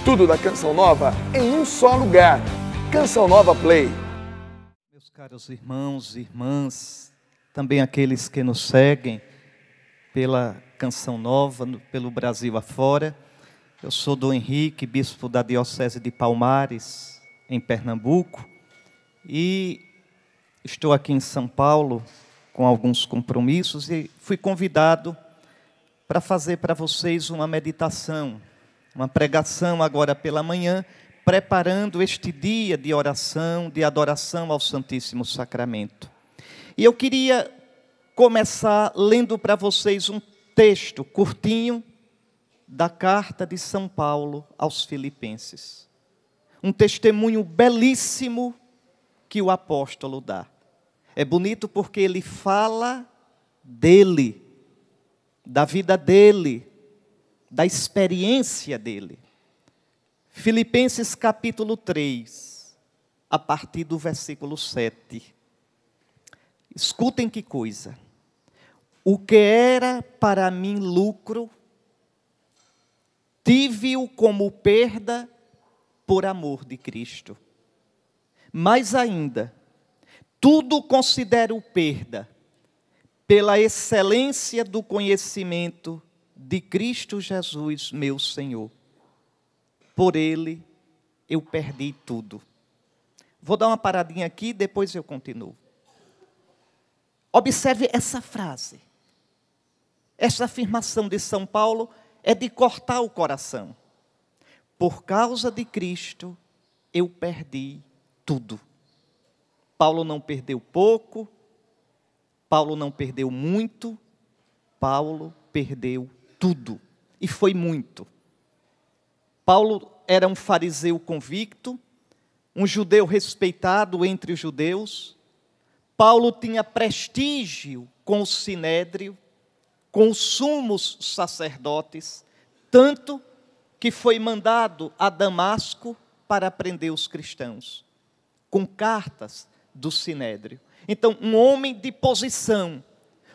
Tudo da Canção Nova em um só lugar. Canção Nova Play. Meus caros irmãos e irmãs, também aqueles que nos seguem pela Canção Nova, pelo Brasil afora. Eu sou Dom Henrique, bispo da Diocese de Palmares, em Pernambuco, e estou aqui em São Paulo com alguns compromissos e fui convidado para fazer para vocês uma meditação, uma pregação agora pela manhã, preparando este dia de oração, de adoração ao Santíssimo Sacramento. E eu queria começar lendo para vocês um texto curtinho da carta de São Paulo aos Filipenses. Um testemunho belíssimo que o apóstolo dá. É bonito porque ele fala dele, da vida dele, da experiência dele. Filipenses capítulo 3, a partir do versículo 7. Escutem que coisa. O que era para mim lucro, tive-o como perda por amor de Cristo. Mais ainda, tudo considero perda pela excelência do conhecimento de Cristo Jesus, meu Senhor. Por Ele eu perdi tudo. Vou dar uma paradinha aqui, depois eu continuo. Observe essa frase. Essa afirmação de São Paulo é de cortar o coração. Por causa de Cristo, eu perdi tudo. Paulo não perdeu pouco, Paulo não perdeu muito, Paulo perdeu tudo. E foi muito. Paulo era um fariseu convicto, um judeu respeitado entre os judeus. Paulo tinha prestígio com o sinédrio, com os sumos sacerdotes, tanto que foi mandado a Damasco para prender os cristãos, com cartas do sinédrio. Então, um homem de posição,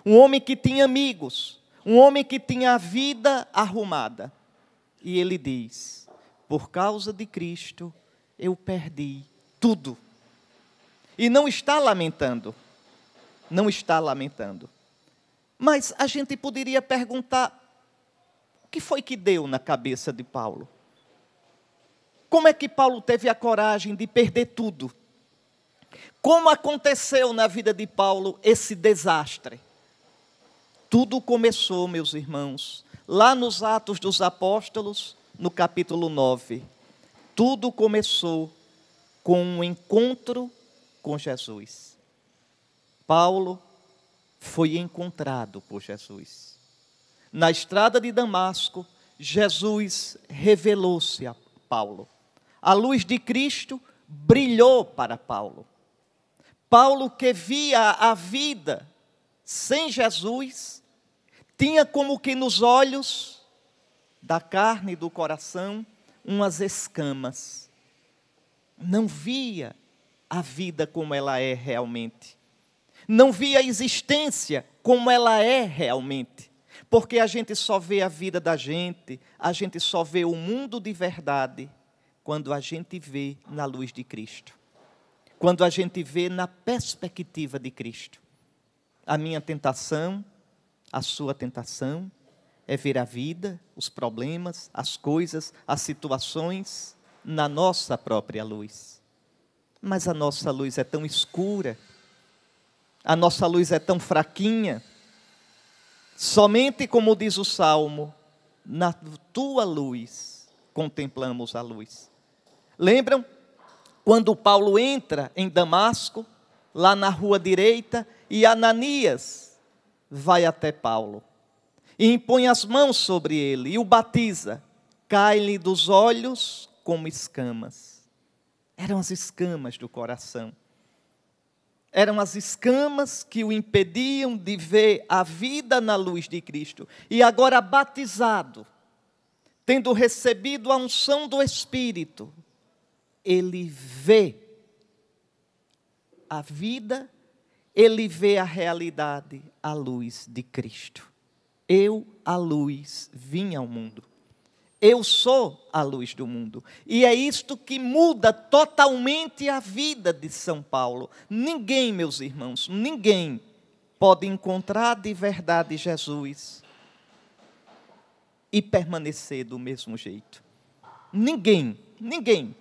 um homem que tinha amigos, um homem que tinha a vida arrumada. E ele diz, por causa de Cristo, eu perdi tudo. E não está lamentando, não está lamentando. Mas a gente poderia perguntar, o que foi que deu na cabeça de Paulo? Como é que Paulo teve a coragem de perder tudo? Como aconteceu na vida de Paulo esse desastre? Tudo começou, meus irmãos, lá nos Atos dos Apóstolos, no capítulo 9. Tudo começou com um encontro com Jesus. Paulo foi encontrado por Jesus. Na estrada de Damasco, Jesus revelou-se a Paulo. A luz de Cristo brilhou para Paulo. Paulo, que via a vida sem Jesus, tinha como que nos olhos da carne e do coração umas escamas. Não via a vida como ela é realmente. Não via a existência como ela é realmente. Porque a gente só vê a vida da gente, a gente só vê o mundo de verdade quando a gente vê na luz de Cristo. Quando a gente vê na perspectiva de Cristo. A minha tentação, a sua tentação, é ver a vida, os problemas, as coisas, as situações, na nossa própria luz. Mas a nossa luz é tão escura, a nossa luz é tão fraquinha, somente como diz o Salmo, na tua luz contemplamos a luz. Lembram? Quando Paulo entra em Damasco, lá na rua direita, e Ananias vai até Paulo, e impõe as mãos sobre ele, e o batiza, cai-lhe dos olhos como escamas. Eram as escamas do coração. Eram as escamas que o impediam de ver a vida na luz de Cristo. E agora batizado, tendo recebido a unção do Espírito, ele vê a vida, ele vê a realidade à luz de Cristo. Eu, a luz, vim ao mundo. Eu sou a luz do mundo. E é isto que muda totalmente a vida de São Paulo. Ninguém, meus irmãos, ninguém pode encontrar de verdade Jesus e permanecer do mesmo jeito. Ninguém, ninguém.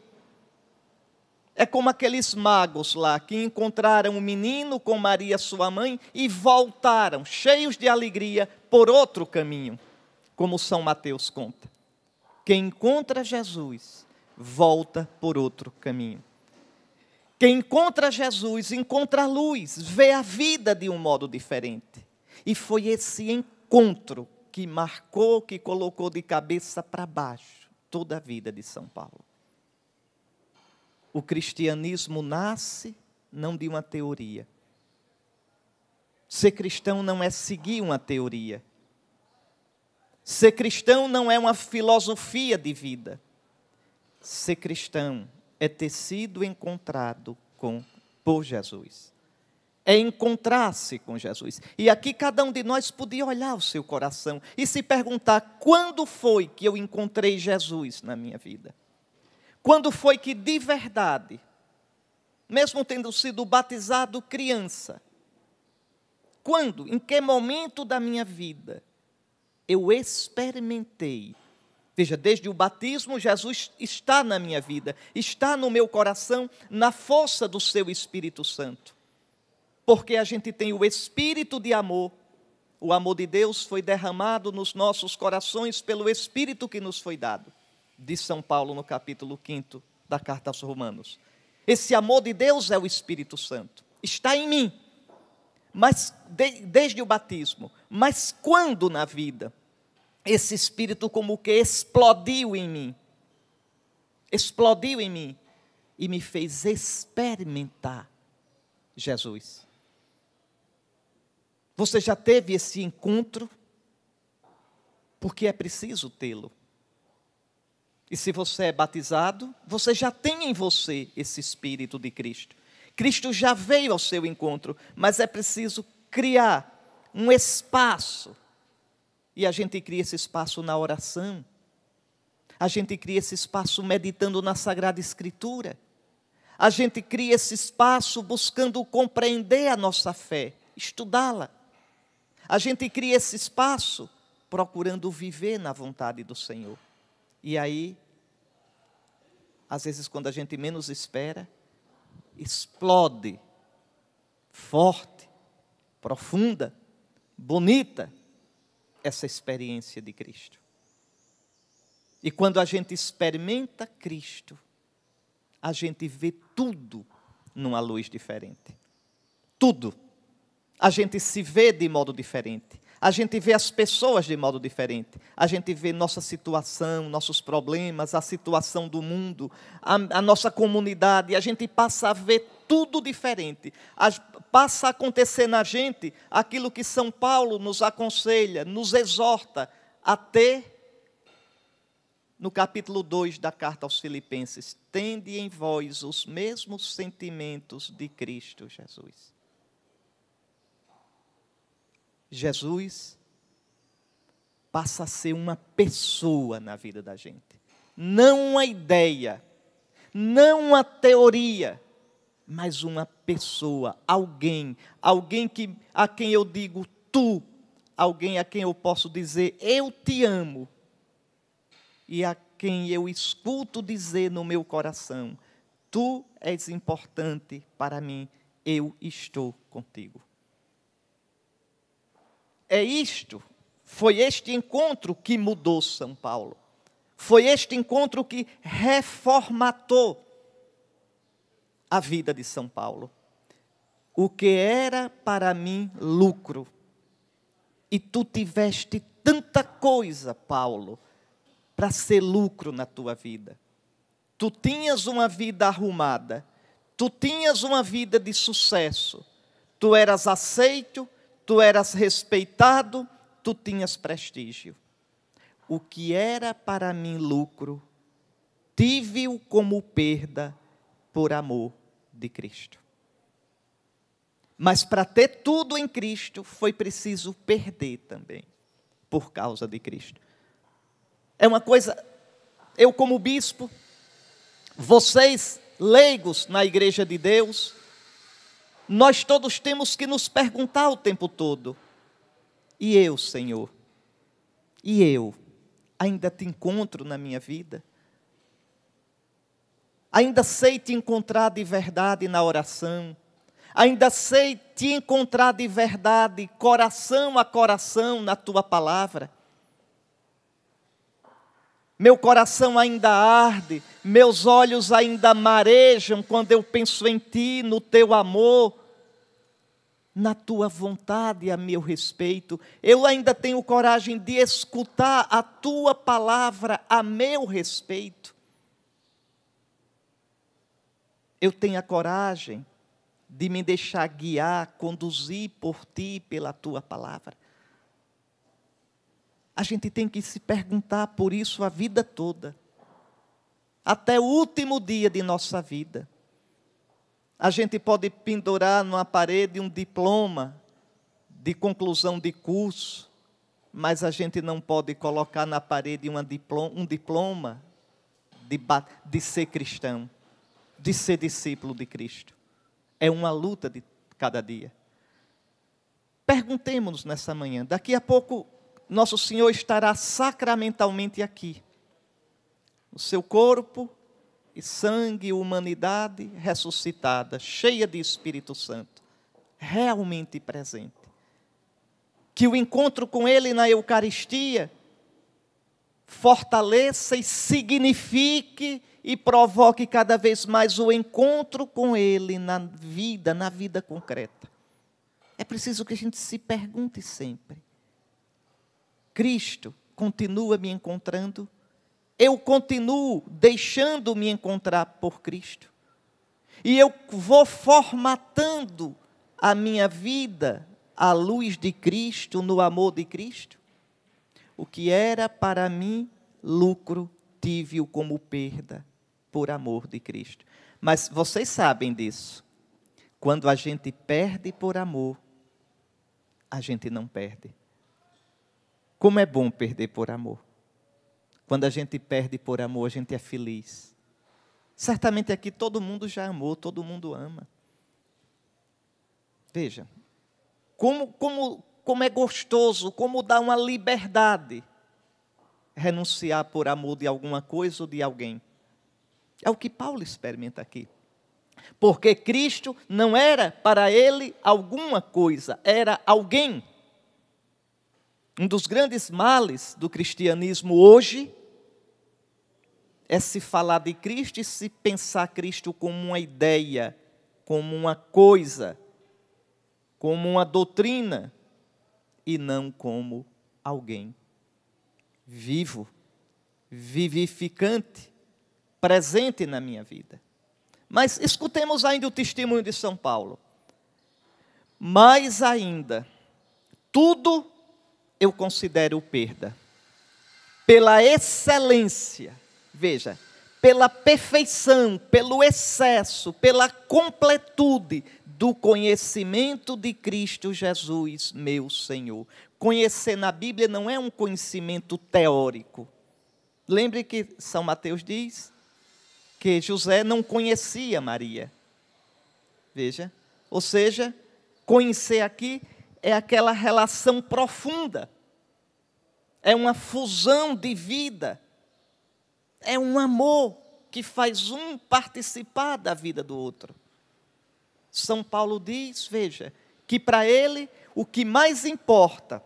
É como aqueles magos lá que encontraram um menino com Maria, sua mãe, e voltaram, cheios de alegria, por outro caminho, como São Mateus conta. Quem encontra Jesus, volta por outro caminho. Quem encontra Jesus, encontra a luz, vê a vida de um modo diferente. E foi esse encontro que marcou, que colocou de cabeça para baixo toda a vida de São Paulo. O cristianismo nasce não de uma teoria. Ser cristão não é seguir uma teoria. Ser cristão não é uma filosofia de vida. Ser cristão é ter sido encontrado por Jesus. É encontrar-se com Jesus. E aqui cada um de nós podia olhar o seu coração e se perguntar: quando foi que eu encontrei Jesus na minha vida? Quando foi que de verdade, mesmo tendo sido batizado criança, quando, em que momento da minha vida eu experimentei? Veja, desde o batismo, Jesus está na minha vida, está no meu coração, na força do seu Espírito Santo. Porque a gente tem o Espírito de amor. O amor de Deus foi derramado nos nossos corações pelo Espírito que nos foi dado. Diz São Paulo no capítulo 5 da Carta aos Romanos. Esse amor de Deus é o Espírito Santo. Está em mim. Mas desde o batismo. Mas quando na vida? Esse Espírito como que explodiu em mim. Explodiu em mim. E me fez experimentar Jesus. Você já teve esse encontro? Porque é preciso tê-lo. E se você é batizado, você já tem em você esse Espírito de Cristo. Cristo já veio ao seu encontro, mas é preciso criar um espaço. E a gente cria esse espaço na oração. A gente cria esse espaço meditando na Sagrada Escritura. A gente cria esse espaço buscando compreender a nossa fé, estudá-la. A gente cria esse espaço procurando viver na vontade do Senhor. E aí, às vezes quando a gente menos espera, explode, forte, profunda, bonita, essa experiência de Cristo. E quando a gente experimenta Cristo, a gente vê tudo numa luz diferente. Tudo. A gente se vê de modo diferente. A gente vê as pessoas de modo diferente. A gente vê nossa situação, nossos problemas, a situação do mundo, a nossa comunidade. A gente passa a ver tudo diferente. Passa a acontecer na gente aquilo que São Paulo nos aconselha, nos exorta a ter, no capítulo 2 da carta aos Filipenses: tende em vós os mesmos sentimentos de Cristo Jesus. Jesus passa a ser uma pessoa na vida da gente. Não uma ideia, não uma teoria, mas uma pessoa, alguém a quem eu digo tu, alguém a quem eu posso dizer eu te amo, e a quem eu escuto dizer no meu coração: tu és importante para mim, eu estou contigo. Foi este encontro que mudou São Paulo. Foi este encontro que reformatou a vida de São Paulo. O que era para mim lucro, e tu tiveste tanta coisa, Paulo, para ser lucro na tua vida. Tu tinhas uma vida arrumada, tu tinhas uma vida de sucesso, tu eras aceito, tu eras respeitado, tu tinhas prestígio. O que era para mim lucro, tive-o como perda por amor de Cristo. Mas para ter tudo em Cristo, foi preciso perder também, por causa de Cristo. É uma coisa eu como bispo, vocês leigos na igreja de Deus, nós todos temos que nos perguntar o tempo todo: e eu, Senhor? E eu? Ainda te encontro na minha vida? Ainda sei te encontrar de verdade na oração? Ainda sei te encontrar de verdade, coração a coração, na tua palavra? Meu coração ainda arde, meus olhos ainda marejam quando eu penso em ti, no teu amor, na tua vontade a meu respeito. Eu ainda tenho coragem de escutar a tua palavra a meu respeito. Eu tenho a coragem de me deixar guiar, conduzir por ti, pela tua palavra. A gente tem que se perguntar por isso a vida toda, até o último dia de nossa vida. A gente pode pendurar numa parede um diploma de conclusão de curso, mas a gente não pode colocar na parede um diploma de ser cristão, de ser discípulo de Cristo. É uma luta de cada dia. Perguntemos-nos nessa manhã. Daqui a pouco, nosso Senhor estará sacramentalmente aqui. O seu corpo e sangue e humanidade ressuscitada, cheia de Espírito Santo, realmente presente. Que o encontro com Ele na Eucaristia fortaleça e signifique e provoque cada vez mais o encontro com Ele na vida concreta. É preciso que a gente se pergunte sempre: Cristo continua me encontrando? Eu continuo deixando-me encontrar por Cristo? E eu vou formatando a minha vida à luz de Cristo, no amor de Cristo? O que era para mim lucro, tive-o como perda, por amor de Cristo. Mas vocês sabem disso. Quando a gente perde por amor, a gente não perde. Como é bom perder por amor. Quando a gente perde por amor, a gente é feliz. Certamente aqui todo mundo já amou, todo mundo ama. Veja, como é gostoso, como dá uma liberdade renunciar por amor de alguma coisa ou de alguém. É o que Paulo experimenta aqui. Porque Cristo não era para ele alguma coisa, era alguém. Um dos grandes males do cristianismo hoje é se falar de Cristo e se pensar Cristo como uma ideia, como uma coisa, como uma doutrina, e não como alguém vivo, vivificante, presente na minha vida. Mas escutemos ainda o testemunho de São Paulo. Mais ainda, tudo eu considero perda, pela excelência, veja, pela perfeição, pelo excesso, pela completude do conhecimento de Cristo Jesus, meu Senhor. Conhecer na Bíblia não é um conhecimento teórico. Lembre que São Mateus diz que José não conhecia Maria. Veja, ou seja, conhecer aqui é aquela relação profunda, é uma fusão de vida, é um amor que faz um participar da vida do outro. São Paulo diz, veja, que para ele o que mais importa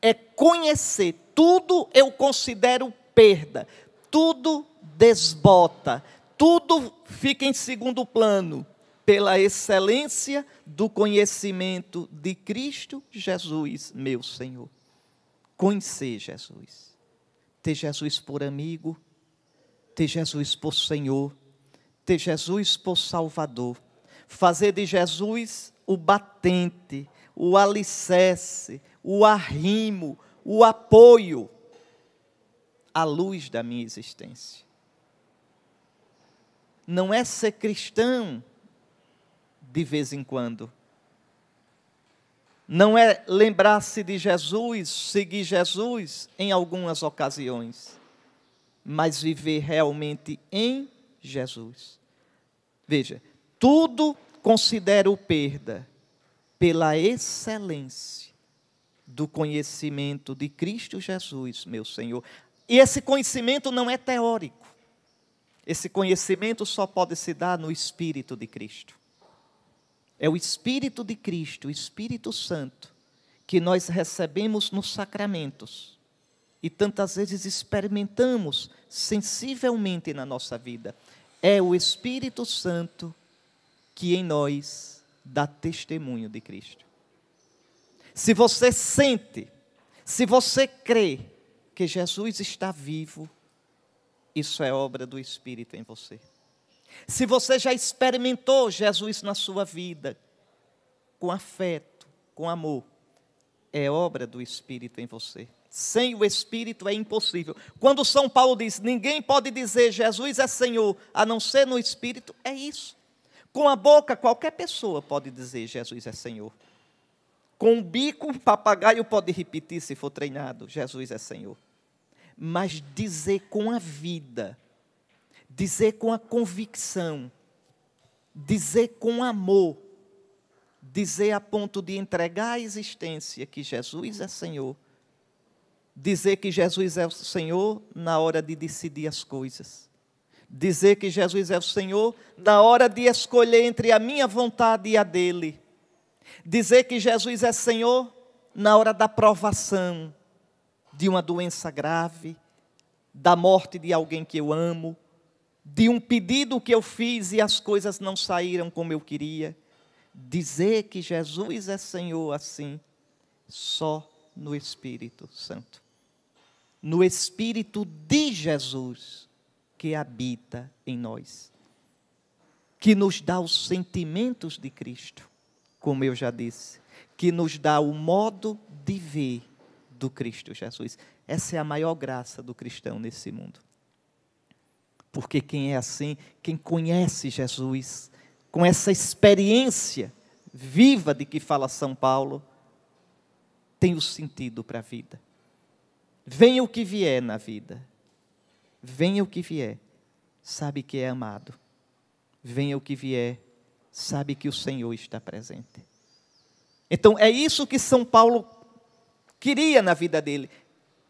é conhecer. Tudo eu considero perda, tudo desbota, tudo fica em segundo plano, pela excelência do conhecimento de Cristo Jesus, meu Senhor. Conhecer Jesus, ter Jesus por amigo, ter Jesus por Senhor, ter Jesus por Salvador, fazer de Jesus o batente, o alicerce, o arrimo, o apoio, a luz da minha existência. Não é ser cristão de vez em quando. Não é lembrar-se de Jesus, seguir Jesus em algumas ocasiões. mas viver realmente em Jesus. Veja, tudo considero perda pela excelência do conhecimento de Cristo Jesus, meu Senhor. E esse conhecimento não é teórico. Esse conhecimento só pode se dar no Espírito de Cristo. É o Espírito de Cristo, o Espírito Santo, que nós recebemos nos sacramentos e tantas vezes experimentamos sensivelmente na nossa vida. É o Espírito Santo que em nós dá testemunho de Cristo. Se você sente, se você crê que Jesus está vivo, isso é obra do Espírito em você. Se você já experimentou Jesus na sua vida, com afeto, com amor, é obra do Espírito em você. Sem o Espírito é impossível. Quando São Paulo diz, ninguém pode dizer Jesus é Senhor, a não ser no Espírito, é isso. Com a boca, qualquer pessoa pode dizer Jesus é Senhor. Com o bico, o papagaio pode repetir, se for treinado, Jesus é Senhor. Mas dizer com a vida, dizer com a convicção, dizer com amor, dizer a ponto de entregar a existência que Jesus é Senhor, dizer que Jesus é o Senhor na hora de decidir as coisas, dizer que Jesus é o Senhor na hora de escolher entre a minha vontade e a dele, dizer que Jesus é Senhor na hora da provação de uma doença grave, da morte de alguém que eu amo, de um pedido que eu fiz e as coisas não saíram como eu queria. Dizer que Jesus é Senhor assim, só no Espírito Santo. No Espírito de Jesus que habita em nós. Que nos dá os sentimentos de Cristo, como eu já disse. Que nos dá o modo de ver do Cristo Jesus. Essa é a maior graça do cristão nesse mundo. Porque quem é assim, quem conhece Jesus, com essa experiência viva de que fala São Paulo, tem o sentido para a vida. Venha o que vier na vida, venha o que vier, sabe que é amado. Venha o que vier, sabe que o Senhor está presente. Então é isso que São Paulo queria na vida dele.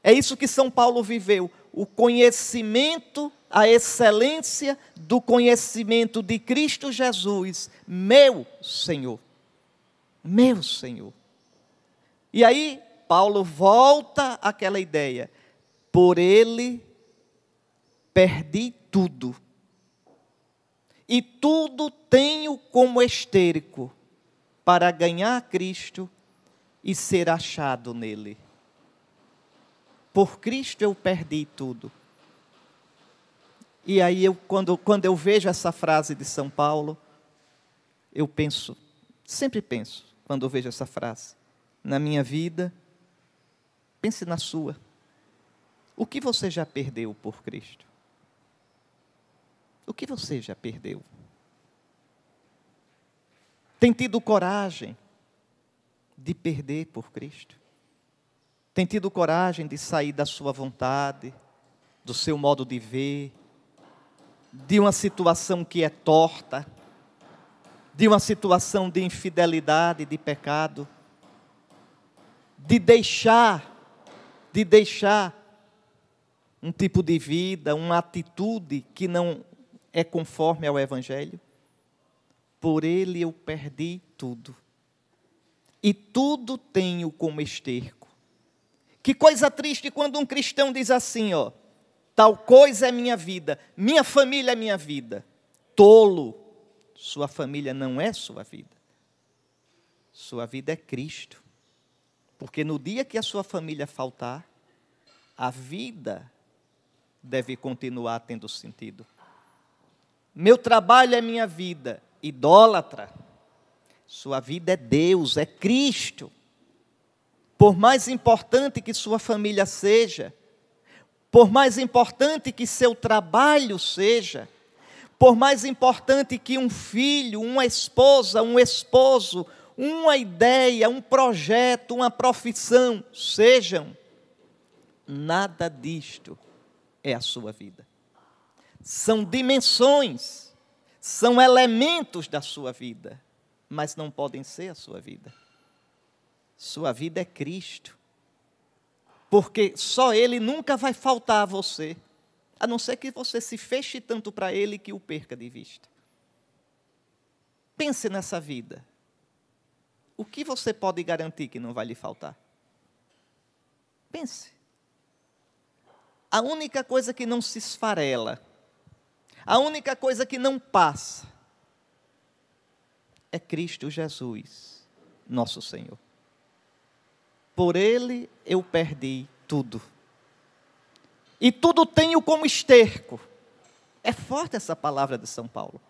É isso que São Paulo viveu, o conhecimento, a excelência do conhecimento de Cristo Jesus, meu Senhor. Meu Senhor. E aí, Paulo volta àquela ideia. Por ele, perdi tudo. E tudo tenho como esterco para ganhar Cristo e ser achado nele. Por Cristo eu perdi tudo. E aí, quando eu vejo essa frase de São Paulo, eu penso, sempre penso, quando eu vejo essa frase, na minha vida, pense na sua. O que você já perdeu por Cristo? O que você já perdeu? Tem tido coragem de perder por Cristo? Tem tido coragem de sair da sua vontade, do seu modo de ver, de uma situação que é torta, de uma situação de infidelidade, de pecado, de deixar um tipo de vida, uma atitude que não é conforme ao Evangelho? Por ele eu perdi tudo, e tudo tenho como esterco. Que coisa triste quando um cristão diz assim, ó, tal coisa é minha vida, minha família é minha vida. Tolo, sua família não é sua vida. Sua vida é Cristo. Porque no dia que a sua família faltar, a vida deve continuar tendo sentido. Meu trabalho é minha vida, idólatra. Sua vida é Deus, é Cristo. Por mais importante que sua família seja, por mais importante que seu trabalho seja, por mais importante que um filho, uma esposa, um esposo, uma ideia, um projeto, uma profissão sejam, nada disto é a sua vida. São dimensões, são elementos da sua vida, mas não podem ser a sua vida. Sua vida é Cristo, porque só Ele nunca vai faltar a você, a não ser que você se feche tanto para Ele que o perca de vista. Pense nessa vida. O que você pode garantir que não vai lhe faltar? Pense. A única coisa que não se esfarela, a única coisa que não passa, é Cristo Jesus, nosso Senhor. Por Ele eu perdi tudo. E tudo tenho como esterco. É forte essa palavra de São Paulo.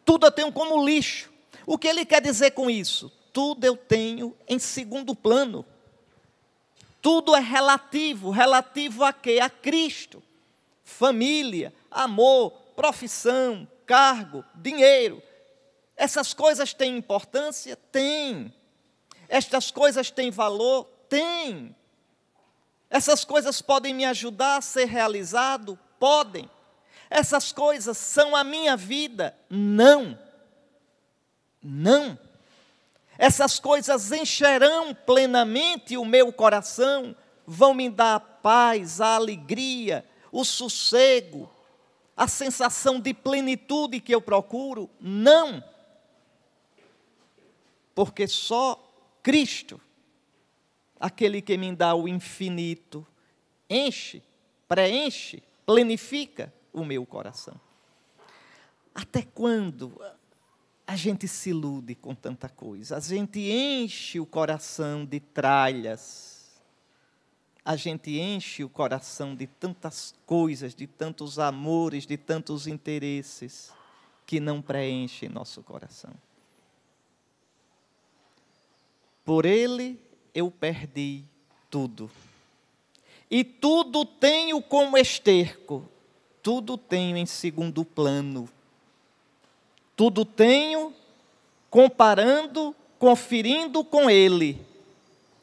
Tudo eu tenho como lixo. O que ele quer dizer com isso? Tudo eu tenho em segundo plano. Tudo é relativo. Relativo a quê? A Cristo. Família, amor, profissão, cargo, dinheiro. Essas coisas têm importância? Tem. Estas coisas têm valor? Tem. Essas coisas podem me ajudar a ser realizado? Podem. Essas coisas são a minha vida? Não. Não. Essas coisas encherão plenamente o meu coração, vão me dar a paz, a alegria, o sossego, a sensação de plenitude que eu procuro? Não. Porque só Cristo, aquele que me dá o infinito, enche, preenche, plenifica o meu coração. Até quando a gente se ilude com tanta coisa? A gente enche o coração de tralhas, a gente enche o coração de tantas coisas, de tantos amores, de tantos interesses, que não preenchem nosso coração. Por Ele eu perdi tudo. E tudo tenho como esterco, tudo tenho em segundo plano. Tudo tenho comparando, conferindo com Ele.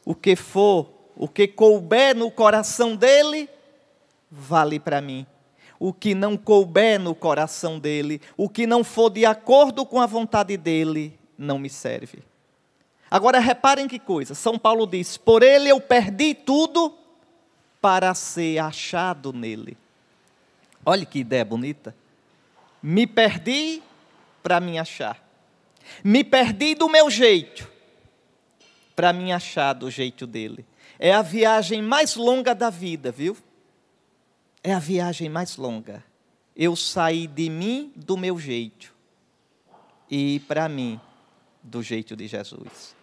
O que for, o que couber no coração dEle, vale para mim. O que não couber no coração dEle, o que não for de acordo com a vontade dEle, não me serve. Agora reparem que coisa, São Paulo diz, por Ele eu perdi tudo para ser achado nele. Olha que ideia bonita. Me perdi para me achar. Me perdi do meu jeito para me achar do jeito dele. É a viagem mais longa da vida, viu? É a viagem mais longa. Eu saí de mim do meu jeito e ir para mim do jeito de Jesus.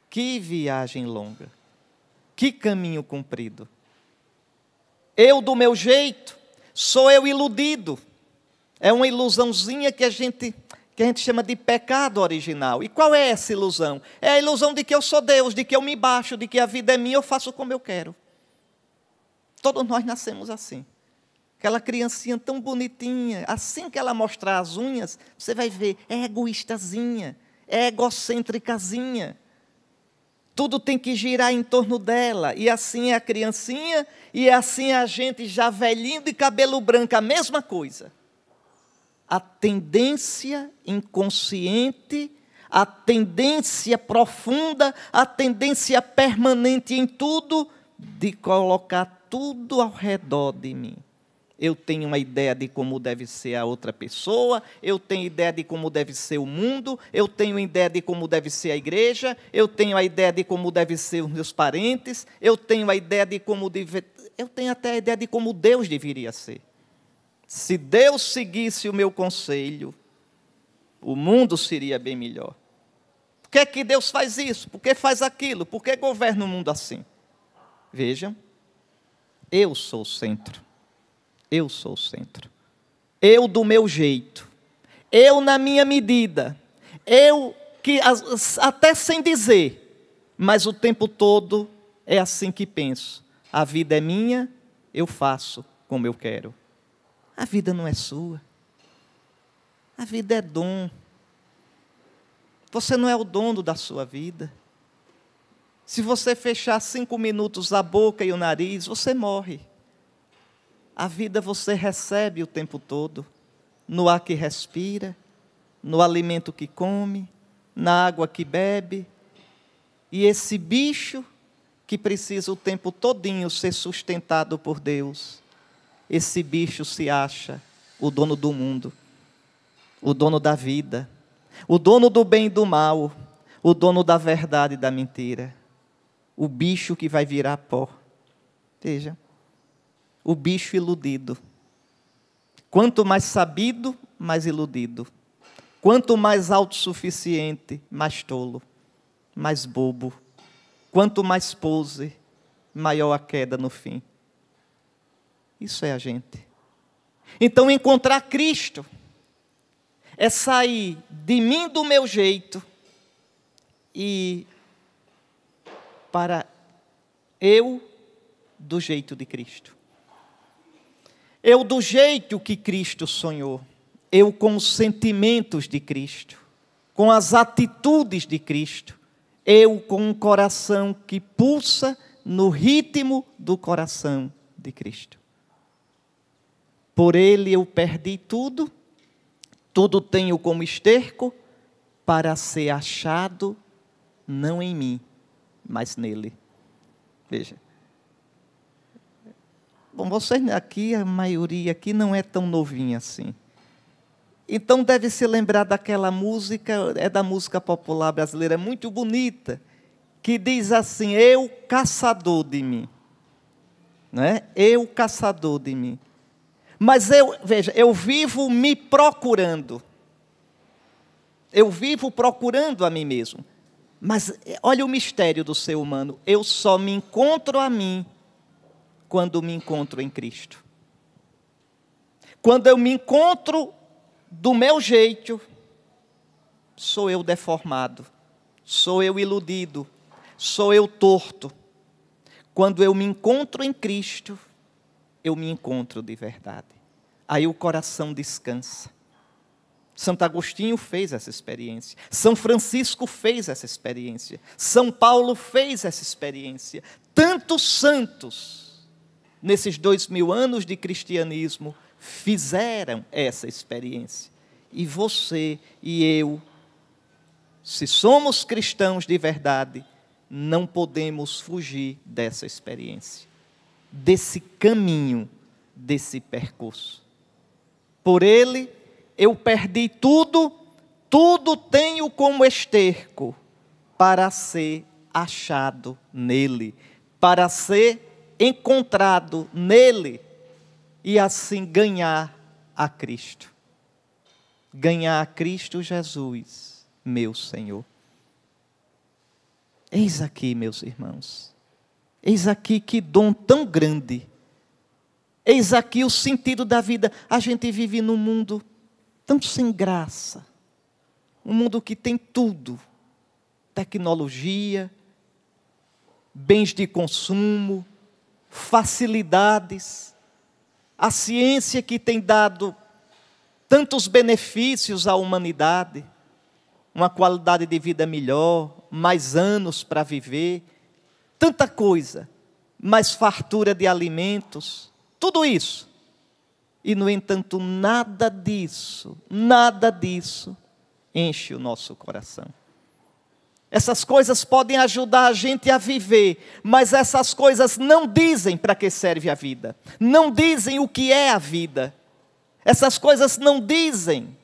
Que viagem longa. Que caminho comprido. Eu do meu jeito, sou eu iludido. É uma ilusãozinha que a gente chama de pecado original. E qual é essa ilusão? É a ilusão de que eu sou Deus, de que eu me baixo, de que a vida é minha, eu faço como eu quero. Todos nós nascemos assim. Aquela criancinha tão bonitinha, assim que ela mostrar as unhas, você vai ver, é egoístazinha, é egocêntricazinha. Tudo tem que girar em torno dela. E assim é a criancinha, e assim é a gente já velhinho de cabelo branco, a mesma coisa. A tendência inconsciente, a tendência profunda, a tendência permanente em tudo, de colocar tudo ao redor de mim. Eu tenho uma ideia de como deve ser a outra pessoa, eu tenho ideia de como deve ser o mundo, eu tenho ideia de como deve ser a igreja, eu tenho a ideia de como devem ser os meus parentes, eu tenho a ideia de como eu tenho até a ideia de como Deus deveria ser. Se Deus seguisse o meu conselho, o mundo seria bem melhor. Por que é que Deus faz isso? Por que faz aquilo? Por que governa o mundo assim? Vejam, eu sou o centro. Eu sou o centro. Eu do meu jeito. Eu na minha medida. Eu que até sem dizer, mas o tempo todo é assim que penso. A vida é minha, eu faço como eu quero. A vida não é sua. A vida é dom. Você não é o dono da sua vida. Se você fechar 5 minutos a boca e o nariz, você morre. A vida você recebe o tempo todo, no ar que respira, no alimento que come, na água que bebe. E esse bicho que precisa o tempo todinho ser sustentado por Deus, esse bicho se acha o dono do mundo, o dono da vida, o dono do bem e do mal, o dono da verdade e da mentira. O bicho que vai virar pó. Veja, o bicho iludido. Quanto mais sabido, mais iludido. Quanto mais autossuficiente, mais tolo, mais bobo. Quanto mais pose, maior a queda no fim. Isso é a gente. Então, encontrar Cristo é sair de mim do meu jeito e para eu do jeito de Cristo. Eu do jeito que Cristo sonhou. Eu com os sentimentos de Cristo. Com as atitudes de Cristo. Eu com um coração que pulsa no ritmo do coração de Cristo. Por Ele eu perdi tudo. Tudo tenho como esterco para ser achado não em mim, mas nele. Veja. Bom, vocês aqui, a maioria aqui não é tão novinha assim. Então deve se lembrar daquela música, é da música popular brasileira, muito bonita, que diz assim: eu caçador de mim. Não é? Eu caçador de mim. Mas veja, eu vivo me procurando. Eu vivo procurando a mim mesmo. Mas olha o mistério do ser humano. Eu só me encontro a mim quando me encontro em Cristo. Quando eu me encontro do meu jeito, sou eu deformado, sou eu iludido, sou eu torto. Quando eu me encontro em Cristo, eu me encontro de verdade. Aí o coração descansa. Santo Agostinho fez essa experiência. São Francisco fez essa experiência. São Paulo fez essa experiência. Tantos santos, nesses 2000 anos de cristianismo, fizeram essa experiência. E você e eu, se somos cristãos de verdade, não podemos fugir dessa experiência, desse caminho, desse percurso. Por Ele, eu perdi tudo, tudo tenho como esterco, para ser achado nele, para ser encontrado nele, e assim ganhar a Cristo. Ganhar a Cristo Jesus, meu Senhor. Eis aqui, meus irmãos, eis aqui que dom tão grande. Eis aqui o sentido da vida. A gente vive num mundo tão sem graça. Um mundo que tem tudo. Tecnologia, bens de consumo, facilidades. A ciência que tem dado tantos benefícios à humanidade. Uma qualidade de vida melhor, mais anos para viver. Tanta coisa, mais fartura de alimentos. Tudo isso. E, no entanto, nada disso enche o nosso coração. Essas coisas podem ajudar a gente a viver, mas essas coisas não dizem para que serve a vida. Não dizem o que é a vida. Essas coisas não dizem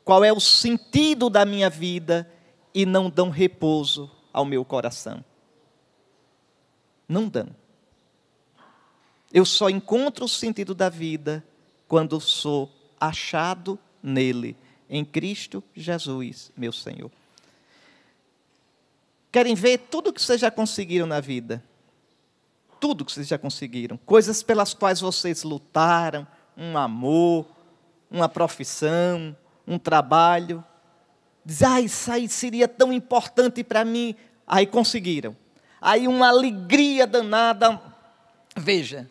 qual é o sentido da minha vida e não dão repouso ao meu coração. Não dão. Eu só encontro o sentido da vida quando sou achado nele, em Cristo Jesus, meu Senhor. Querem ver tudo que vocês já conseguiram na vida? Tudo que vocês já conseguiram. Coisas pelas quais vocês lutaram, um amor, uma profissão, um trabalho. Diz, isso aí seria tão importante para mim. Aí conseguiram. Aí uma alegria danada. Veja.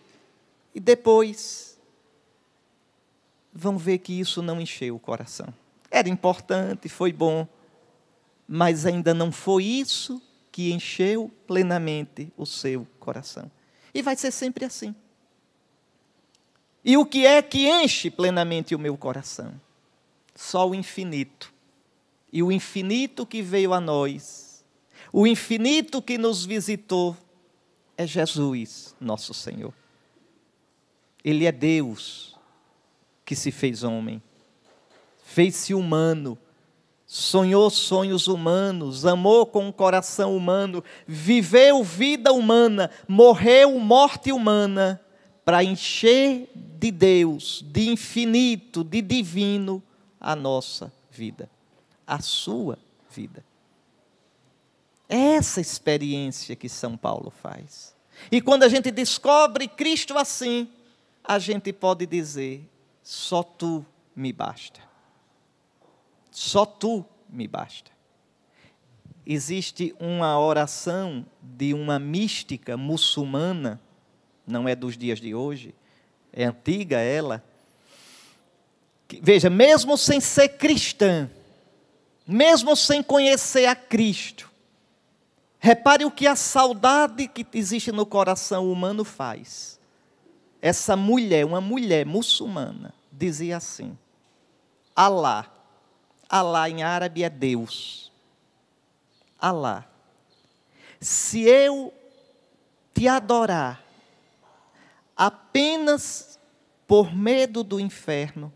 E depois vão ver que isso não encheu o coração. Era importante, foi bom, mas ainda não foi isso que encheu plenamente o seu coração. E vai ser sempre assim. E o que é que enche plenamente o meu coração? Só o infinito. E o infinito que veio a nós, o infinito que nos visitou, é Jesus, nosso Senhor. Ele é Deus que se fez homem, fez-se humano, sonhou sonhos humanos, amou com o coração humano, viveu vida humana, morreu morte humana, para encher de Deus, de infinito, de divino, a nossa vida, a sua vida. É essa experiência que São Paulo faz. E quando a gente descobre Cristo assim, a gente pode dizer: só tu me basta. Só tu me basta. Existe uma oração de uma mística muçulmana, não é dos dias de hoje, é antiga ela. Veja, mesmo sem ser cristã, mesmo sem conhecer a Cristo, repare o que a saudade que existe no coração humano faz. Essa mulher, uma mulher muçulmana, dizia assim: Alá, Alá em árabe é Deus. Alá, se eu te adorar apenas por medo do inferno,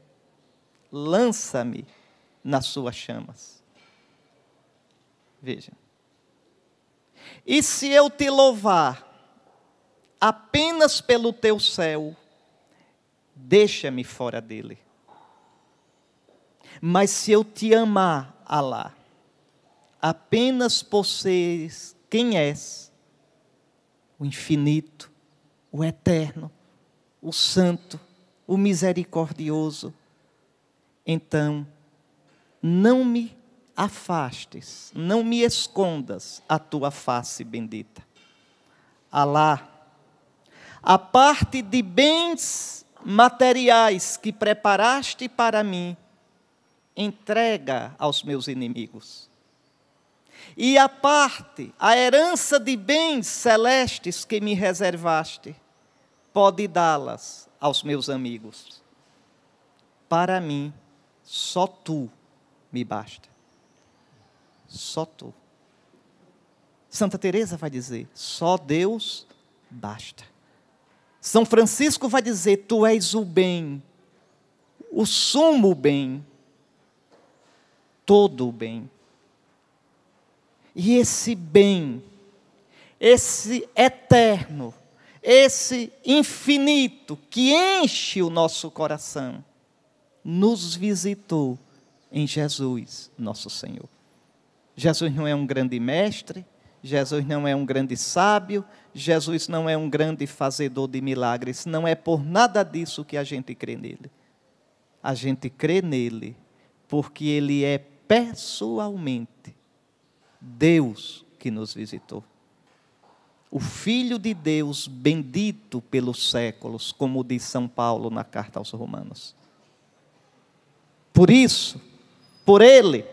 lança-me nas suas chamas. Veja. E se eu te louvar apenas pelo teu céu, deixa-me fora dele. Mas se eu te amar, Alá, apenas por seres quem és, o infinito, o eterno, o santo, o misericordioso, então não me afastes, não me escondas a tua face bendita. Alá, a parte de bens materiais que preparaste para mim, entrega aos meus inimigos. E a parte, a herança de bens celestes que me reservaste, pode dá-las aos meus amigos. Para mim, só tu me basta. Só tu. Santa Teresa vai dizer: só Deus basta. São Francisco vai dizer: tu és o bem, o sumo bem, todo o bem. E esse bem, esse eterno, esse infinito que enche o nosso coração, nos visitou em Jesus, nosso Senhor. Jesus não é um grande mestre, Jesus não é um grande sábio, Jesus não é um grande fazedor de milagres, não é por nada disso que a gente crê nele. A gente crê nele porque ele é pessoalmente Deus que nos visitou. O Filho de Deus, bendito pelos séculos, como diz São Paulo na carta aos Romanos. Por isso, por ele,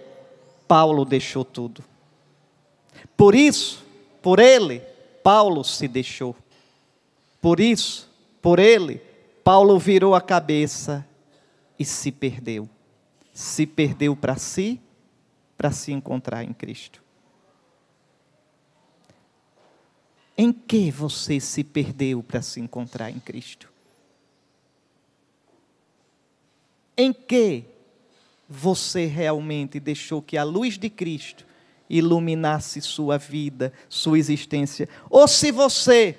Paulo deixou tudo. Por isso, por ele, Paulo se deixou. Por isso, por ele, Paulo virou a cabeça e se perdeu. Se perdeu para si encontrar em Cristo. Em que você se perdeu para se encontrar em Cristo? Em que você realmente deixou que a luz de Cristo iluminasse sua vida, sua existência? Ou se você,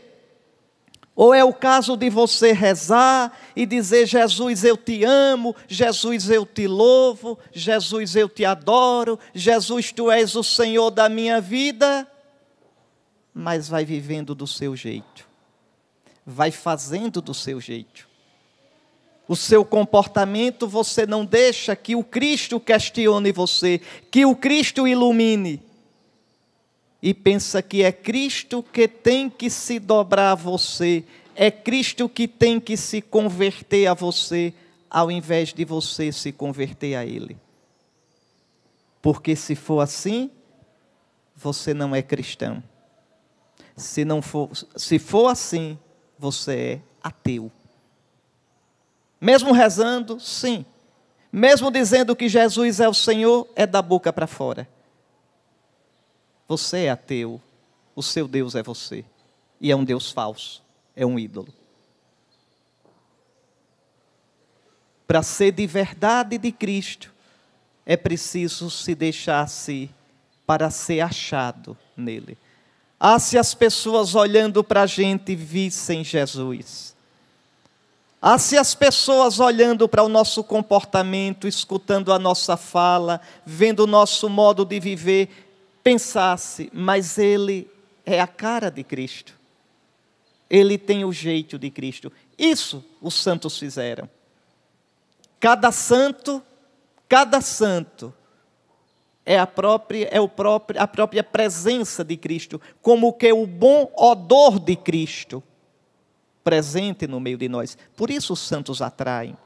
ou é o caso de você rezar e dizer: Jesus, eu te amo, Jesus, eu te louvo, Jesus, eu te adoro, Jesus, tu és o Senhor da minha vida, mas vai vivendo do seu jeito, vai fazendo do seu jeito. O seu comportamento, você não deixa que o Cristo questione você, que o Cristo ilumine. E pensa que é Cristo que tem que se dobrar a você, é Cristo que tem que se converter a você, ao invés de você se converter a Ele. Porque se for assim, você não é cristão. Se for assim, você é ateu. Mesmo rezando, sim. Mesmo dizendo que Jesus é o Senhor, é da boca para fora. Você é ateu, o seu Deus é você. E é um Deus falso, é um ídolo. Para ser de verdade de Cristo, é preciso se deixar-se para ser achado nele. Ah, se as pessoas olhando para a gente vissem Jesus. Ah, se as pessoas olhando para o nosso comportamento, escutando a nossa fala, vendo o nosso modo de viver, pensasse, mas ele é a cara de Cristo. Ele tem o jeito de Cristo. Isso os santos fizeram. Cada santo é a própria presença de Cristo, como que o bom odor de Cristo presente no meio de nós. Por isso os santos atraem.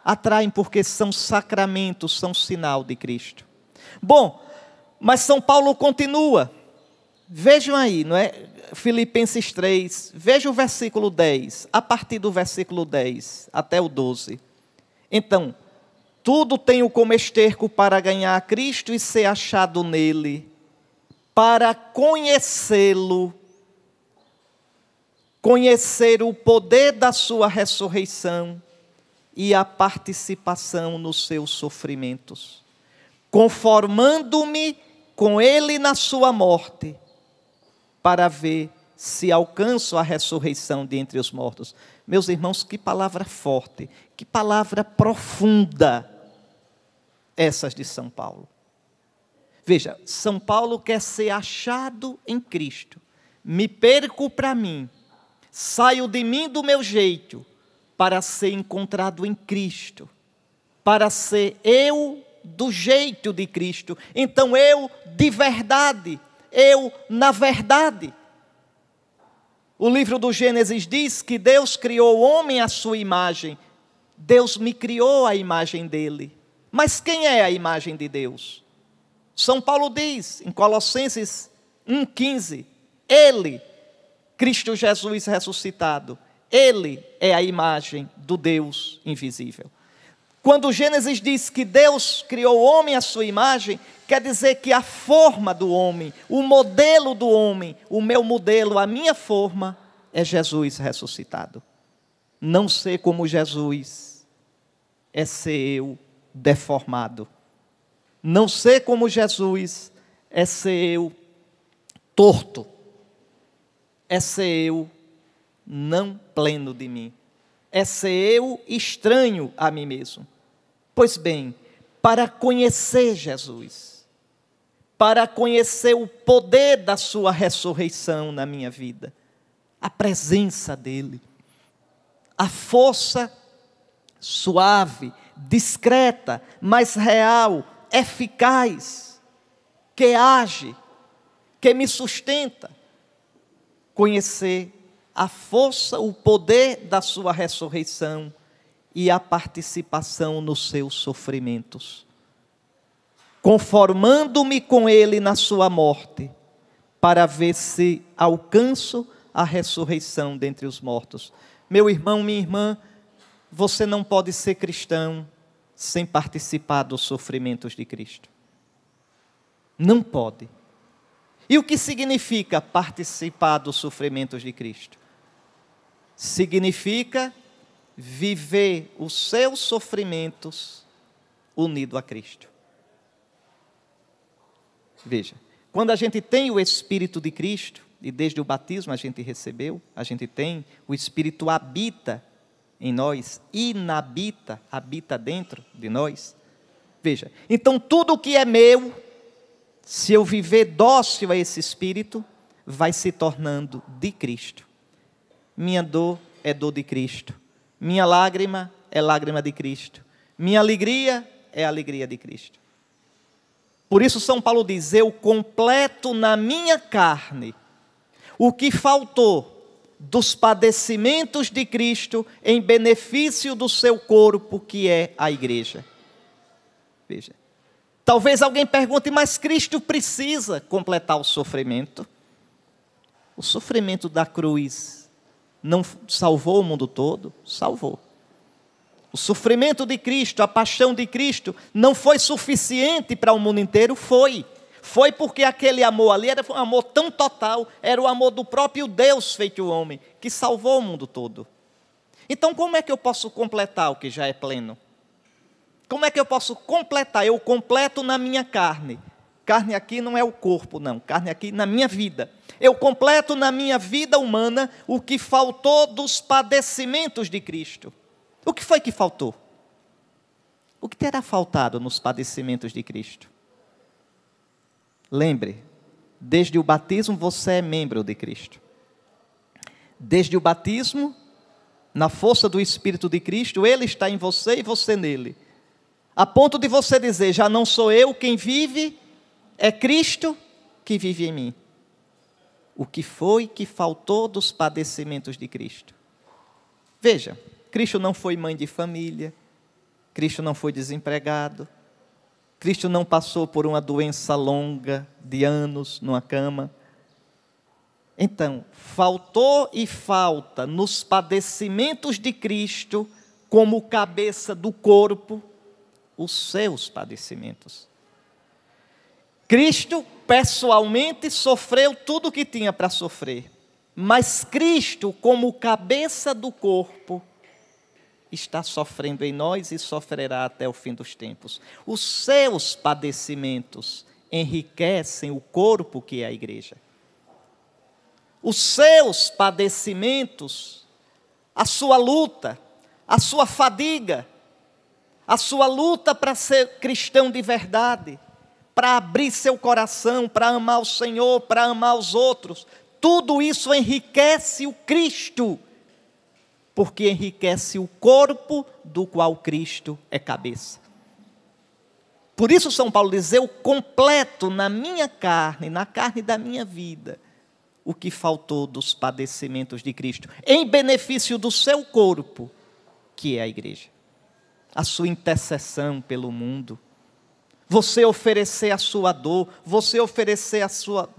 Atraem porque são sacramentos, são sinal de Cristo. Bom, mas São Paulo continua. Vejam aí, não é? Filipenses 3, veja o versículo 10, a partir do versículo 10 até o 12. Então, tudo tenho como esterco para ganhar a Cristo e ser achado nele, para conhecê-lo, conhecer o poder da sua ressurreição e a participação nos seus sofrimentos, conformando-me com ele na sua morte, para ver se alcanço a ressurreição de entre os mortos. Meus irmãos, que palavra forte, que palavra profunda, essas de São Paulo. Veja, São Paulo quer ser achado em Cristo. Me perco para mim, saio de mim do meu jeito, para ser encontrado em Cristo, para ser eu do jeito de Cristo. Então eu de verdade, eu na verdade. O livro do Gênesis diz que Deus criou o homem à sua imagem. Deus me criou à imagem dele. Mas quem é a imagem de Deus? São Paulo diz em Colossenses 1,15, ele, Cristo Jesus ressuscitado, ele é a imagem do Deus invisível. Quando o Gênesis diz que Deus criou o homem à sua imagem, quer dizer que a forma do homem, o modelo do homem, o meu modelo, a minha forma, é Jesus ressuscitado. Não ser como Jesus é ser eu deformado. Não ser como Jesus é ser eu torto. É ser eu não pleno de mim. É ser eu estranho a mim mesmo. Pois bem, para conhecer Jesus, para conhecer o poder da sua ressurreição na minha vida, a presença dele, a força suave, discreta, mas real, eficaz, que age, que me sustenta, conhecer a força, o poder da sua ressurreição e a participação nos seus sofrimentos, conformando-me com ele na sua morte, para ver se alcanço a ressurreição dentre os mortos. Meu irmão, minha irmã, você não pode ser cristão sem participar dos sofrimentos de Cristo. Não pode. E o que significa participar dos sofrimentos de Cristo? Significa viver os seus sofrimentos unido a Cristo. Veja, quando a gente tem o Espírito de Cristo, e desde o batismo a gente recebeu, a gente tem, o Espírito habita em nós, inabita, habita dentro de nós. Veja, então tudo o que é meu, se eu viver dócil a esse Espírito, vai se tornando de Cristo. Minha dor é dor de Cristo. Minha lágrima é lágrima de Cristo. Minha alegria é alegria de Cristo. Por isso São Paulo diz, eu completo na minha carne o que faltou dos padecimentos de Cristo em benefício do seu corpo, que é a igreja. Veja, talvez alguém pergunte, mas Cristo precisa completar o sofrimento? O sofrimento da cruz não salvou o mundo todo? Salvou. O sofrimento de Cristo, a paixão de Cristo, não foi suficiente para o mundo inteiro? Foi. Foi porque aquele amor ali era um amor tão total, era o amor do próprio Deus feito homem, que salvou o mundo todo. Então, como é que eu posso completar o que já é pleno? Como é que eu posso completar? Eu completo na minha carne. Carne aqui não é o corpo, não. Carne aqui na minha vida. Eu completo na minha vida humana o que faltou dos padecimentos de Cristo. O que foi que faltou? O que terá faltado nos padecimentos de Cristo? Lembre, desde o batismo você é membro de Cristo. Desde o batismo, na força do Espírito de Cristo, Ele está em você e você nele. A ponto de você dizer, já não sou eu quem vive, é Cristo que vive em mim. O que foi que faltou dos padecimentos de Cristo? Veja, Cristo não foi mãe de família, Cristo não foi desempregado, Cristo não passou por uma doença longa de anos numa cama. Então, faltou e falta nos padecimentos de Cristo, como cabeça do corpo, os seus padecimentos. Cristo, pessoalmente, sofreu tudo o que tinha para sofrer. Mas Cristo, como cabeça do corpo, está sofrendo em nós e sofrerá até o fim dos tempos. Os seus padecimentos enriquecem o corpo que é a igreja. Os seus padecimentos, a sua luta, a sua fadiga, a sua luta para ser cristão de verdade, para abrir seu coração, para amar o Senhor, para amar os outros, tudo isso enriquece o Cristo, porque enriquece o corpo do qual Cristo é cabeça. Por isso São Paulo diz, eu completo na minha carne, na carne da minha vida, o que faltou dos padecimentos de Cristo, em benefício do seu corpo, que é a igreja. A sua intercessão pelo mundo, você oferecer a sua dor, você oferecer a sua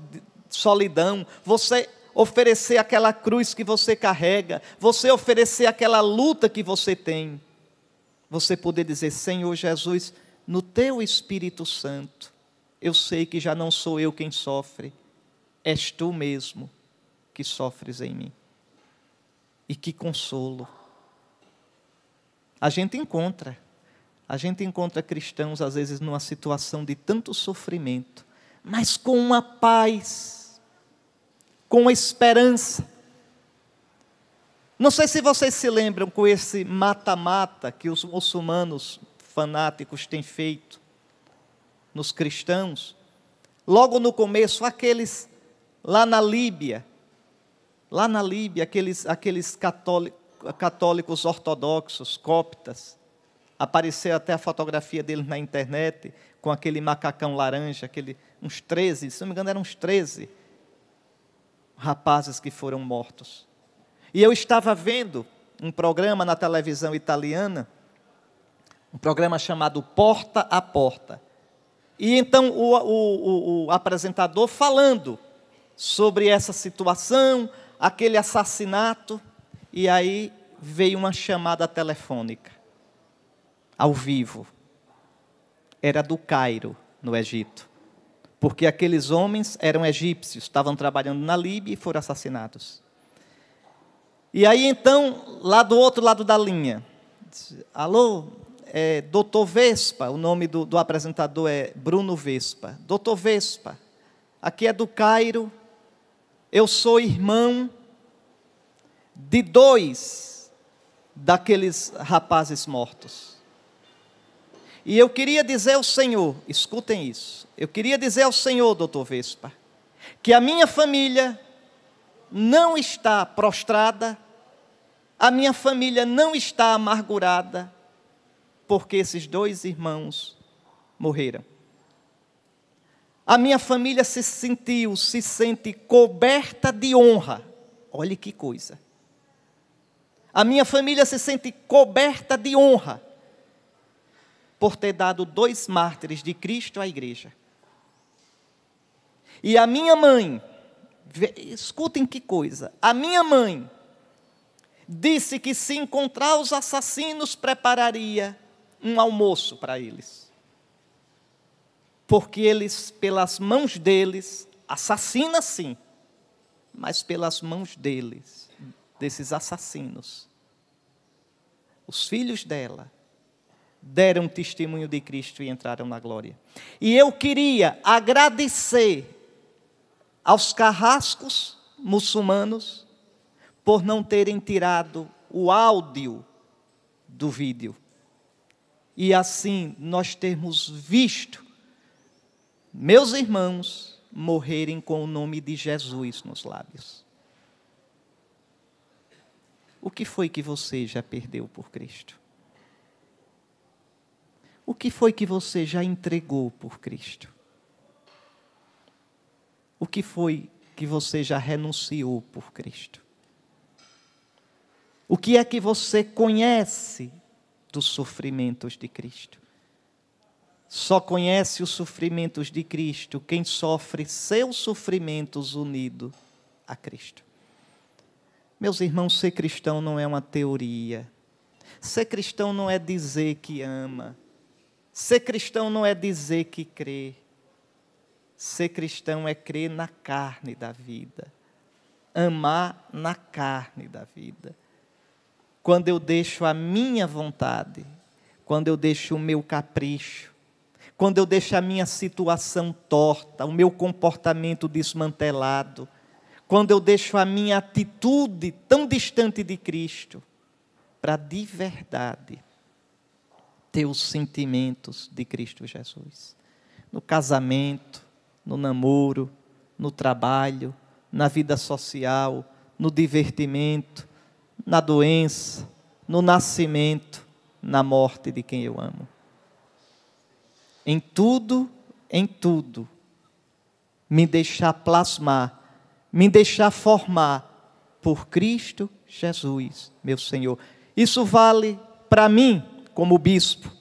solidão, você oferecer aquela cruz que você carrega, você oferecer aquela luta que você tem, você poder dizer, Senhor Jesus, no teu Espírito Santo, eu sei que já não sou eu quem sofre, és tu mesmo que sofres em mim. E que consolo. A gente encontra cristãos às vezes numa situação de tanto sofrimento, mas com uma paz, com uma esperança. Não sei se vocês se lembram com esse mata-mata que os muçulmanos fanáticos têm feito nos cristãos. Logo no começo, aqueles lá na Líbia, aqueles católicos ortodoxos, coptas, apareceu até a fotografia deles na internet, com aquele macacão laranja, uns 13, se não me engano eram uns 13 rapazes que foram mortos. E eu estava vendo um programa na televisão italiana, um programa chamado Porta a Porta. E então o apresentador falando sobre essa situação, aquele assassinato, e aí veio uma chamada telefônica, ao vivo. Era do Cairo, no Egito. Porque aqueles homens eram egípcios, estavam trabalhando na Líbia e foram assassinados. E aí então, lá do outro lado da linha, alô, Doutor Vespa, o nome do apresentador é Bruno Vespa. Doutor Vespa, aqui é do Cairo, eu sou irmão de 2 daqueles rapazes mortos. E eu queria dizer ao Senhor, escutem isso, eu queria dizer ao Senhor, doutor Vespa, que a minha família não está prostrada, a minha família não está amargurada, porque esses 2 irmãos morreram. A minha família se sente coberta de honra. Olha que coisa. A minha família se sente coberta de honra por ter dado 2 mártires de Cristo à igreja. E a minha mãe, escutem que coisa, a minha mãe disse que se encontrar os assassinos, prepararia um almoço para eles. Porque eles, pelas mãos deles, assassina sim, mas pelas mãos deles, desses assassinos, os filhos dela deram testemunho de Cristo e entraram na glória. E eu queria agradecer aos carrascos muçulmanos por não terem tirado o áudio do vídeo. E assim nós termos visto meus irmãos morrerem com o nome de Jesus nos lábios. O que foi que você já perdeu por Cristo? O que foi que você já entregou por Cristo? O que foi que você já renunciou por Cristo? O que é que você conhece dos sofrimentos de Cristo? Só conhece os sofrimentos de Cristo quem sofre seus sofrimentos unido a Cristo. Meus irmãos, ser cristão não é uma teoria. Ser cristão não é dizer que ama. Ser cristão não é dizer que crê. Ser cristão é crer na carne da vida. Amar na carne da vida. Quando eu deixo a minha vontade, quando eu deixo o meu capricho, quando eu deixo a minha situação torta, o meu comportamento desmantelado, quando eu deixo a minha atitude tão distante de Cristo, para de verdade ter os sentimentos de Cristo Jesus. No casamento, no namoro, no trabalho, na vida social, no divertimento, na doença, no nascimento, na morte de quem eu amo. Em tudo, me deixar plasmar, me deixar formar por Cristo Jesus, meu Senhor. Isso vale para mim como bispo,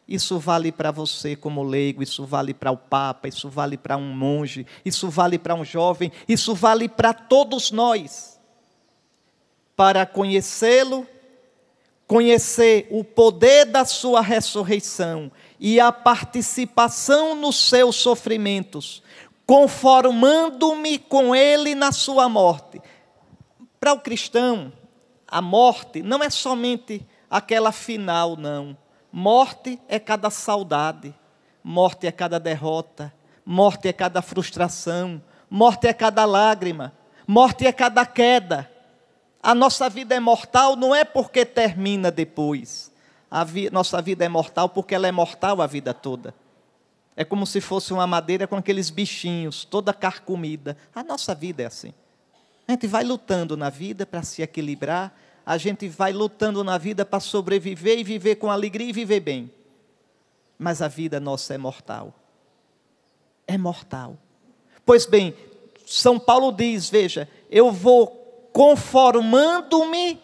isso vale para você como leigo, isso vale para o Papa, isso vale para um monge, isso vale para um jovem, isso vale para todos nós. Para conhecê-lo, conhecer o poder da sua ressurreição e a participação nos seus sofrimentos, conformando-me com ele na sua morte. Para o cristão, a morte não é somente aquela final, não. Morte é cada saudade, morte é cada derrota, morte é cada frustração, morte é cada lágrima, morte é cada queda. A nossa vida é mortal não é porque termina depois. Nossa vida é mortal porque ela é mortal a vida toda. É como se fosse uma madeira com aqueles bichinhos, toda carcomida. A nossa vida é assim. A gente vai lutando na vida para se equilibrar, a gente vai lutando na vida para sobreviver e viver com alegria e viver bem. Mas a vida nossa é mortal. É mortal. Pois bem, São Paulo diz, veja, eu vou conformando-me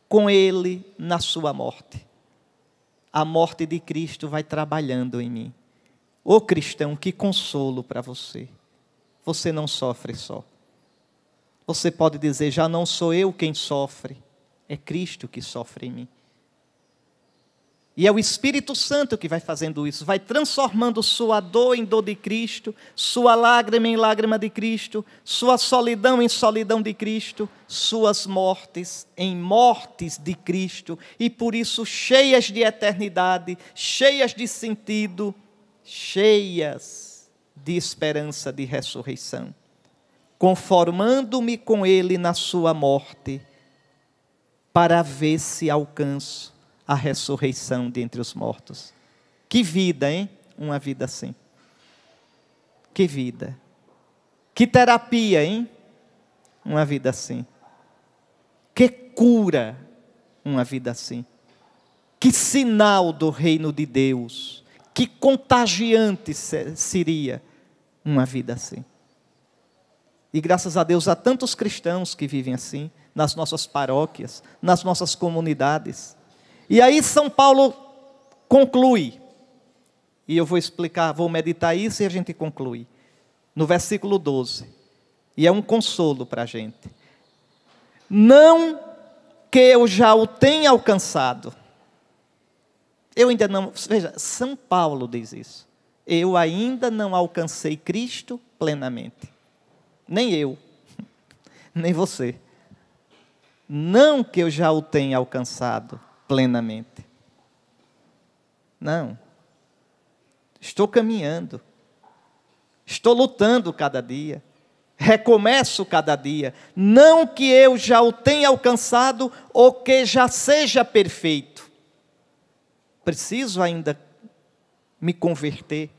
com ele na sua morte. A morte de Cristo vai trabalhando em mim. Ô cristão, que consolo para você. Você não sofre só. Você pode dizer, já não sou eu quem sofre, é Cristo que sofre em mim. E é o Espírito Santo que vai fazendo isso, vai transformando sua dor em dor de Cristo, sua lágrima em lágrima de Cristo, sua solidão em solidão de Cristo, suas mortes em mortes de Cristo, e por isso cheias de eternidade, cheias de sentido, cheias de esperança de ressurreição. Conformando-me com ele na sua morte, para ver se alcanço a ressurreição dentre os mortos. Que vida, hein? Uma vida assim. Que vida. Que terapia, hein? Uma vida assim. Que cura, uma vida assim. Que sinal do reino de Deus. Que contagiante seria uma vida assim. E graças a Deus há tantos cristãos que vivem assim, nas nossas paróquias, nas nossas comunidades. E aí São Paulo conclui, e eu vou explicar, vou meditar isso e a gente conclui, no versículo 12, e é um consolo para a gente. Não que eu já o tenha alcançado. Eu ainda não, veja, São Paulo diz isso. Eu ainda não alcancei Cristo plenamente. Nem eu, nem você. Não que eu já o tenha alcançado plenamente. Não. Estou caminhando. Estou lutando cada dia. Recomeço cada dia. Não que eu já o tenha alcançado ou que já seja perfeito. Preciso ainda me converter.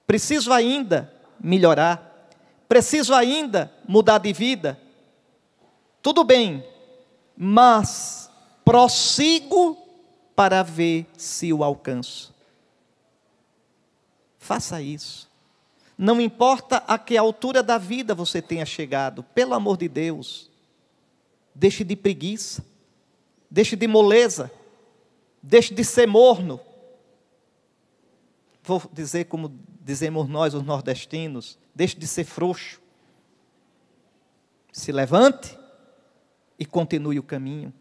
Preciso ainda melhorar. Preciso ainda mudar de vida. Tudo bem, mas prossigo para ver se o alcanço. Faça isso. Não importa a que altura da vida você tenha chegado, pelo amor de Deus, deixe de preguiça, deixe de moleza, deixe de ser morno. Vou dizer como dizemos nós, os nordestinos, deixe de ser frouxo. Se levante e continue o caminho.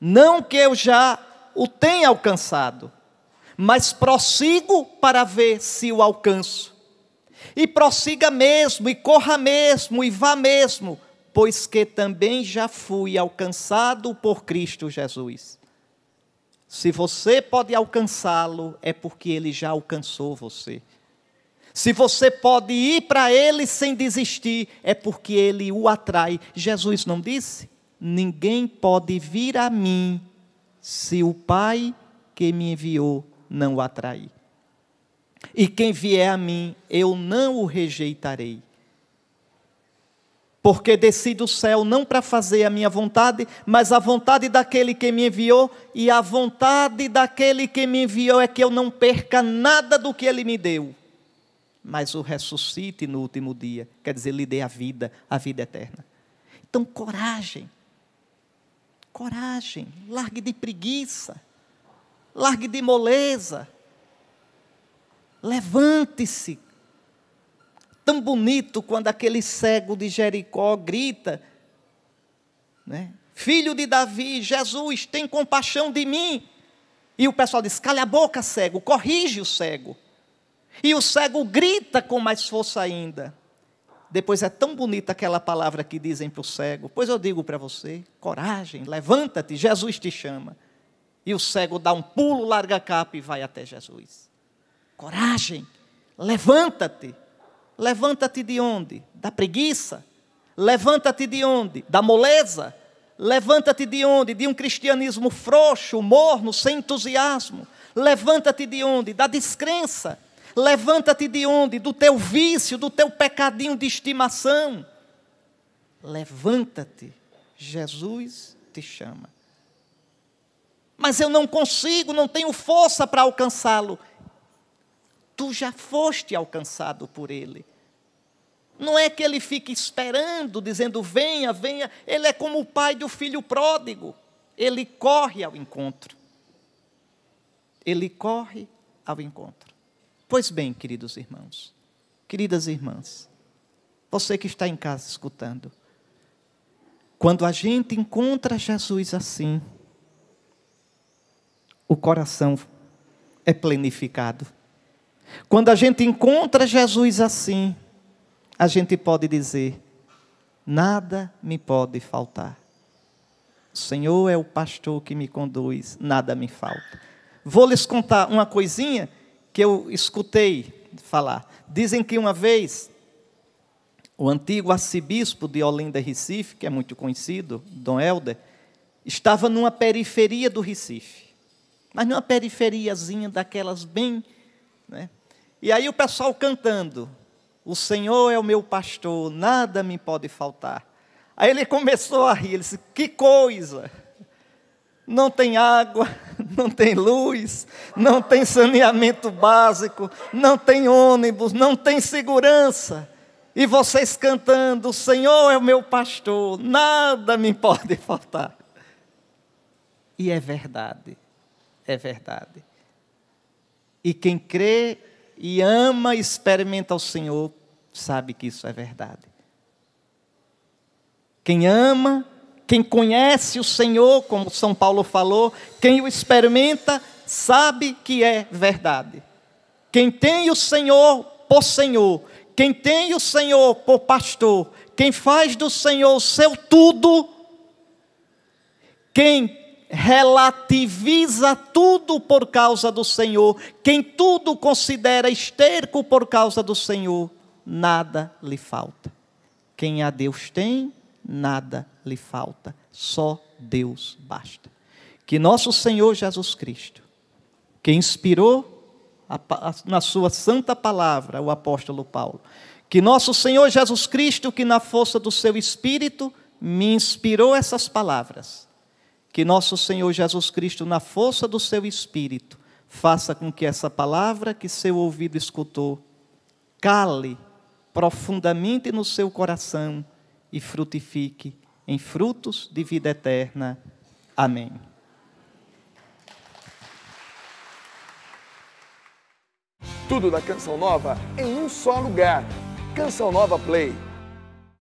Não que eu já o tenha alcançado, mas prossigo para ver se o alcanço. E prossiga mesmo, e corra mesmo, e vá mesmo, pois que também já fui alcançado por Cristo Jesus. Se você pode alcançá-lo, é porque ele já alcançou você. Se você pode ir para ele sem desistir, é porque ele o atrai. Jesus não disse? Ninguém pode vir a mim se o Pai que me enviou não o atrair. E quem vier a mim, eu não o rejeitarei. Porque desci do céu não para fazer a minha vontade, mas a vontade daquele que me enviou, e a vontade daquele que me enviou é que eu não perca nada do que ele me deu, mas o ressuscite no último dia, quer dizer, lhe dê a vida eterna. Então, coragem, largue de preguiça, largue de moleza, levante-se. Tão bonito quando aquele cego de Jericó grita, né? Filho de Davi, Jesus, tem compaixão de mim. E o pessoal diz, cala a boca, cego, corrige o cego. E o cego grita com mais força ainda. Depois é tão bonita aquela palavra que dizem para o cego, pois eu digo para você, coragem, levanta-te, Jesus te chama. E o cego dá um pulo, larga a capa e vai até Jesus. Coragem, levanta-te. Levanta-te de onde? Da preguiça. Levanta-te de onde? Da moleza. Levanta-te de onde? De um cristianismo frouxo, morno, sem entusiasmo. Levanta-te de onde? Da descrença. Levanta-te de onde? Do teu vício, do teu pecadinho de estimação. Levanta-te. Jesus te chama. Mas eu não consigo, não tenho força para alcançá-lo. Tu já foste alcançado por ele. Não é que ele fique esperando, dizendo, venha, venha. Ele é como o pai do filho pródigo. Ele corre ao encontro. Ele corre ao encontro. Pois bem, queridos irmãos, queridas irmãs, você que está em casa escutando, quando a gente encontra Jesus assim, o coração é plenificado. Quando a gente encontra Jesus assim, a gente pode dizer, nada me pode faltar. O Senhor é o pastor que me conduz, nada me falta. Vou lhes contar uma coisinha que eu escutei falar. Dizem que uma vez, o antigo arcebispo de Olinda, Recife, que é muito conhecido, Dom Helder, estava numa periferia do Recife. Mas numa periferiazinha daquelas bem, né? E aí o pessoal cantando, o Senhor é o meu pastor, nada me pode faltar. Aí ele começou a rir, ele disse, que coisa, não tem água, não tem luz, não tem saneamento básico, não tem ônibus, não tem segurança. E vocês cantando, o Senhor é o meu pastor, nada me pode faltar. E é verdade, é verdade. E quem crê e ama e experimenta o Senhor, sabe que isso é verdade. Quem ama, quem conhece o Senhor, como São Paulo falou, quem o experimenta, sabe que é verdade. Quem tem o Senhor por Senhor, quem tem o Senhor por pastor, quem faz do Senhor o seu tudo, quem relativiza tudo por causa do Senhor, quem tudo considera esterco por causa do Senhor, nada lhe falta. Quem a Deus tem, nada lhe falta. Só Deus basta. Que nosso Senhor Jesus Cristo, que inspirou na sua santa palavra o apóstolo Paulo, que nosso Senhor Jesus Cristo, que na força do seu Espírito me inspirou essas palavras, que nosso Senhor Jesus Cristo, na força do seu Espírito, faça com que essa palavra que seu ouvido escutou, cale profundamente no seu coração e frutifique em frutos de vida eterna. Amém. Tudo da Canção Nova em um só lugar. Canção Nova Play.